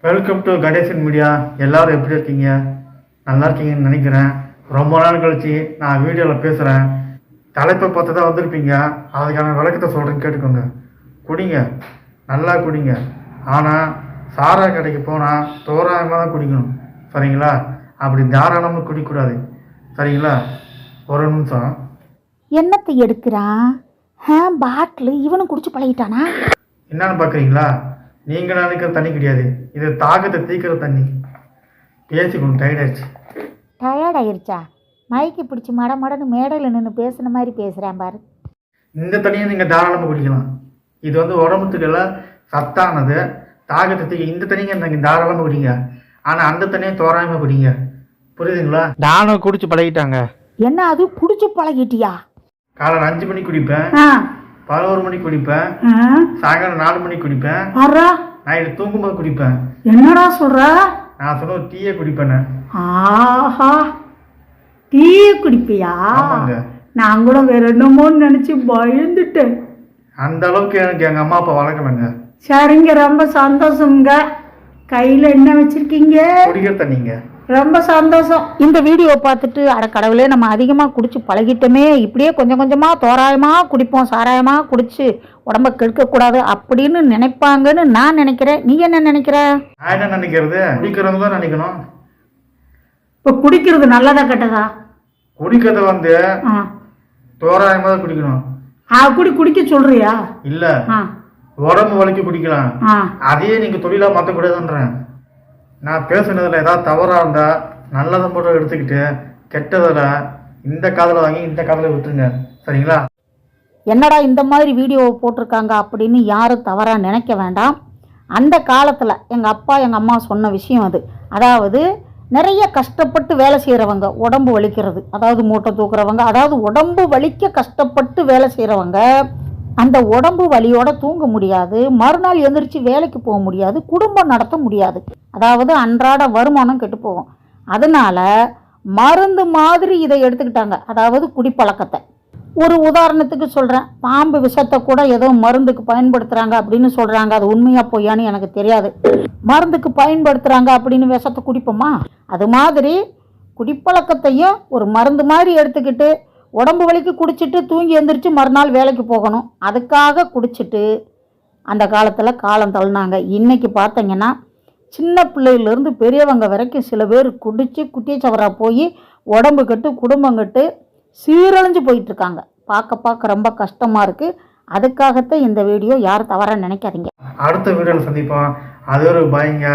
Welcome to Ganesan media. எல்லாரும் எப்படி இருக்கீங்க? நல்லா இருக்கீங்கன்னு நினைக்கிறேன். ரொம்ப நாள் கழிச்சு நான் வீடியோவில் பேசுகிறேன். தலைப்பை பார்த்து தான் வந்திருப்பீங்க. அதுக்கான விளக்கத்தை சொல்கிறேன்னு கேட்டுக்கோங்க. குடிங்க, நல்லா குடிங்க. ஆனால் சாரா கடைக்கு போனால் தோராயமாக தான் குடிக்கணும், சரிங்களா? அப்படி தாராளமாக குடிக்கூடாது, சரிங்களா? ஒரு நிமிஷம். என்னத்தை எடுக்கிறான்? பாட்டில் இவனும் குடிச்சு பழகிட்டானா? என்னன்னு பார்க்குறீங்களா? நீங்கள் நினைக்கிற தண்ணி கிடையாது, இது தாகத்தை தீக்கிற தண்ணி. பேசிக்கணும், டயர்டாயிடுச்சு. டயர்டாயிருச்சா? மைக்கு பிடிச்சி மடன்னு மேடையில் நின்று பேசுன மாதிரி பேசுகிறேன் பாரு. இந்த தண்ணியை நீங்கள் தாராளமாக குடிக்கலாம். இது உடம்புத்துக்கெல்லாம் சத்தானது, தாகத்தை தீக்க. இந்த தண்ணியை நீங்கள் தாராளமாக குடிங்க. ஆனால் அந்த தண்ணியை தோராயமாக குடிங்க, புரியுதுங்களா? நானும் குடிச்சு பழகிட்டாங்க. என்ன அது குடிச்சு பழகிட்டியா? காலையில் 5 மணிக்கு குடிப்பேன், 11 மணிக்கு குடிப்பேன், சாயங்காலம் 4 மணிக்கு குடிப்பேன், நைட்டு தூங்கும்போது குடிப்பேன். என்னடா சொல்ற? நான் சொன்ன டீயை குடிப்பேன். ஆஹா, டீ குடிப்பியா? ஆமாங்க. நான் கூட வேற என்னமோன்னு நினைச்சு பயந்துட்டேன். அந்த அளவுக்கு எனக்கு எங்க அம்மா அப்பா வளர்க்கலங்க. சரிங்க, ரொம்ப சந்தோஷம்ங்க. கையில என்ன வச்சிருக்கீங்க? குடிக்கிற தண்ணிங்க. ரொம்ப சந்தோஷம். இந்த வீடியோ பார்த்துட்டு அட கடவுளே, நம்ம அதிகமாக குடிச்சு பழகிட்டோமே, இப்படியே கொஞ்சம் கொஞ்சமாக தோராயமாக குடிப்போம், சாராயமாக குடிச்சு உடம்ப கெடுக்கக்கூடாது அப்படின்னு நினைப்பாங்கன்னு நான் நினைக்கிறேன். நீ என்ன நினைக்கிற? நான் என்ன நினைக்கிறது, குடிக்கிறவங்க தான் நினைக்கணும். இப்போ குடிக்கிறது நல்லதா கெட்டதா? குடிக்கிறத தோராயமாக தான் குடிக்கணும். குடிக்க சொல்றியா? இல்ல, உடம்பு வலிக்கு குடிக்கலாம். அதையே நீங்க தொழிலா மாற்றக்கூடாதுன்றேன். நான் பேசுனதுல ஏதாவது தவறா இருந்தா நல்லதை மட்டும் எடுத்துக்கிட்டு கெட்டதில் இந்த காதில் வாங்கி இந்த காதில் விட்டுருங்க, சரிங்களா? என்னடா இந்த மாதிரி வீடியோவை போட்டிருக்காங்க அப்படின்னு யாரும் தவறாக நினைக்க வேண்டாம். அந்த காலத்தில் எங்கள் அப்பா எங்கள் அம்மா சொன்ன விஷயம் அது. அதாவது நிறைய கஷ்டப்பட்டு வேலை செய்கிறவங்க, உடம்பு வலிக்கிறது, அதாவது மூட்டை தூக்குறவங்க, அதாவது உடம்பு வலிக்க கஷ்டப்பட்டு வேலை செய்கிறவங்க அந்த உடம்பு வலியோட தூங்க முடியாது, மறுநாள் எந்திரிச்சு வேலைக்கு போக முடியாது, குடும்பம் நடத்த முடியாது. அதாவது அன்றாட வருமானம் கெட்டு போகும். அதனால மருந்து மாதிரி இதை எடுத்துக்கிட்டாங்க, அதாவது குடிப்பழக்கத்தை. ஒரு உதாரணத்துக்கு சொல்கிறேன், பாம்பு விஷத்தை கூட ஏதோ மருந்துக்கு பயன்படுத்துகிறாங்க அப்படின்னு சொல்கிறாங்க. அது உண்மையாக பொய்யான்னு எனக்கு தெரியாது. மருந்துக்கு பயன்படுத்துகிறாங்க அப்படின்னு விஷத்தை குடிப்போமா? அது மாதிரி குடிப்பழக்கத்தையும் ஒரு மருந்து மாதிரி எடுத்துக்கிட்டு உடம்பு வலிக்கு குடிச்சிட்டு தூங்கி எந்திரிச்சு மறுநாள் வேலைக்கு போகணும், அதுக்காக குடிச்சிட்டு அந்த காலத்தில் காலம் தள்ளினாங்க. இன்றைக்கி பார்த்தீங்கன்னா சின்ன பிள்ளையிலேருந்து பெரியவங்க வரைக்கும் சில பேர் குடித்து குட்டியை சவராக போய் உடம்பு கட்டு குடும்பம் கட்டு சீரழிஞ்சு போயிட்டுருக்காங்க. பார்க்க ரொம்ப கஷ்டமாக இருக்குது. அதுக்காகத்தான் இந்த வீடியோ. யாரும் தவறாக நினைக்காதீங்க. அடுத்த வீடியோவில் சந்திப்போம். அது ஒரு பாய்ங்க.